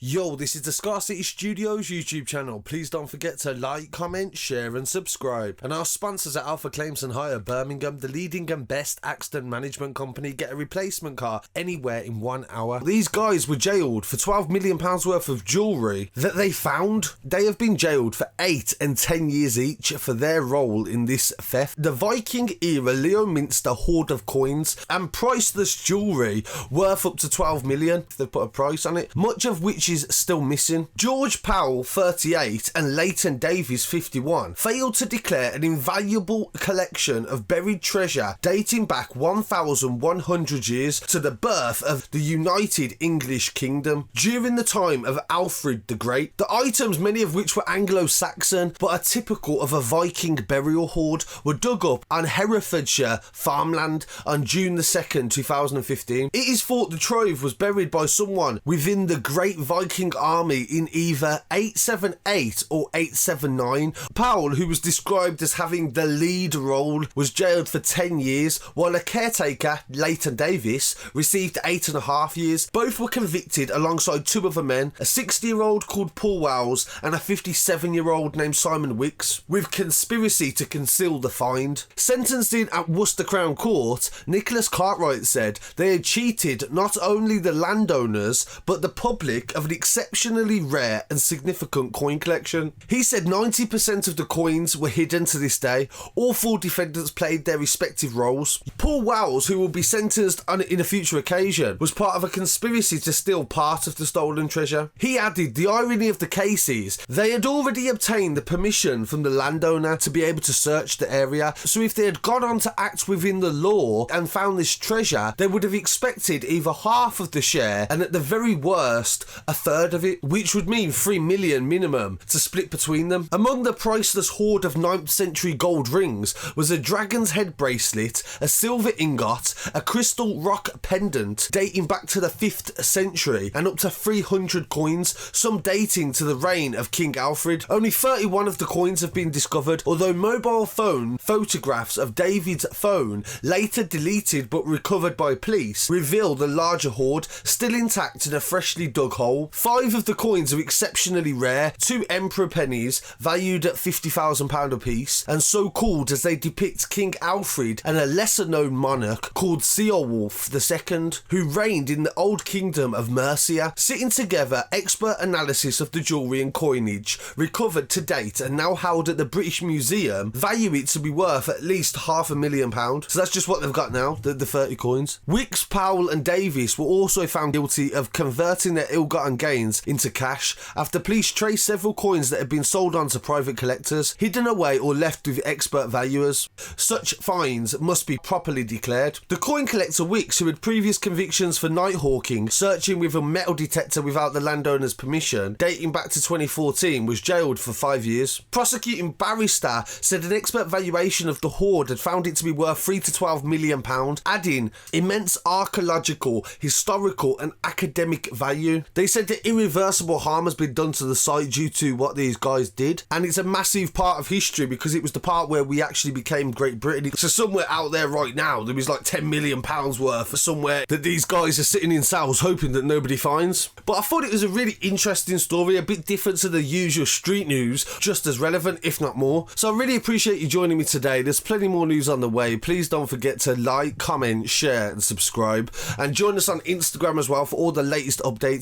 Yo, this is the Scarcity Studios YouTube channel. Please don't forget to like, comment, share and subscribe. And our sponsors at Alpha Claims and Hire Birmingham, the leading and best accident management company. Get a replacement car anywhere in 1 hour. These guys were jailed for £12 million worth of jewellery that they found. They have been jailed for 8 and 10 years each for their role in this theft. The Viking era Leo Minster hoard of coins and priceless jewellery worth up to 12 million if they put a price on it, much of which is still missing. George Powell, 38, and Layton Davies, 51, failed to declare an invaluable collection of buried treasure dating back 1,100 years to the birth of the United English Kingdom during the time of Alfred the Great. The items, many of which were Anglo-Saxon but are typical of a Viking burial hoard, were dug up on Herefordshire farmland on June the 2nd, 2015. It is thought the trove was buried by someone within the Great Viking army in either 878 or 879. Powell, who was described as having the lead role, was jailed for 10 years, while a caretaker, Layton Davies, received 8.5 years. Both were convicted alongside 2 other men, a 60-year-old called Powell and a 57-year-old named Simon Wicks, with conspiracy to conceal the find. Sentenced in at Worcester Crown Court, Nicholas Cartwright said they had cheated not only the landowners but the public of an exceptionally rare and significant coin collection. He said 90% of the coins were hidden to this day. All 4 defendants played their respective roles. Paul Wells, who will be sentenced in a future occasion, was part of a conspiracy to steal part of the stolen treasure. He added the irony of the cases: they had already obtained the permission from the landowner to be able to search the area, so if they had gone on to act within the law and found this treasure, they would have expected either half of the share and at the very worst a third of it, which would mean 3 million minimum to split between them. Among the priceless hoard of 9th century gold rings was a dragon's head bracelet, a silver ingot, a crystal rock pendant dating back to the 5th century, and up to 300 coins, some dating to the reign of King Alfred. Only 31 of the coins have been discovered, although mobile phone photographs of David's phone, later deleted but recovered by police, reveal the larger hoard still intact in a freshly dug hole. 5 of the coins are exceptionally rare, 2 emperor pennies valued at £50,000 apiece, and so called as they depict King Alfred and a lesser known monarch called Ceolwulf II, who reigned in the old kingdom of Mercia. Sitting together, expert analysis of the jewellery and coinage recovered to date and now held at the British Museum value it to be worth at least £500,000. So that's just what they've got now, the 30 coins. Wicks, Powell and Davies were also found guilty of converting their ill-gotten gains into cash after police traced several coins that had been sold on to private collectors, hidden away or left with expert valuers. Such finds must be properly declared. The coin collector Wicks, who had previous convictions for night hawking, searching with a metal detector without the landowner's permission, dating back to 2014, was jailed for 5 years. Prosecuting barrister said an expert valuation of the hoard had found it to be worth £3 to £12 million, adding immense archaeological, historical and academic value. They said that irreversible harm has been done to the site due to what these guys did, and it's a massive part of history because it was the part where we actually became Great Britain. So somewhere out there right now there is like £10 million worth somewhere that these guys are sitting in cells hoping that nobody finds. But I thought it was a really interesting story, a bit different to the usual street news, just as relevant if not more. So I really appreciate you joining me today. There's plenty more news on the way. Please don't forget to like, comment, share and subscribe, and join us on Instagram as well for all the latest updates.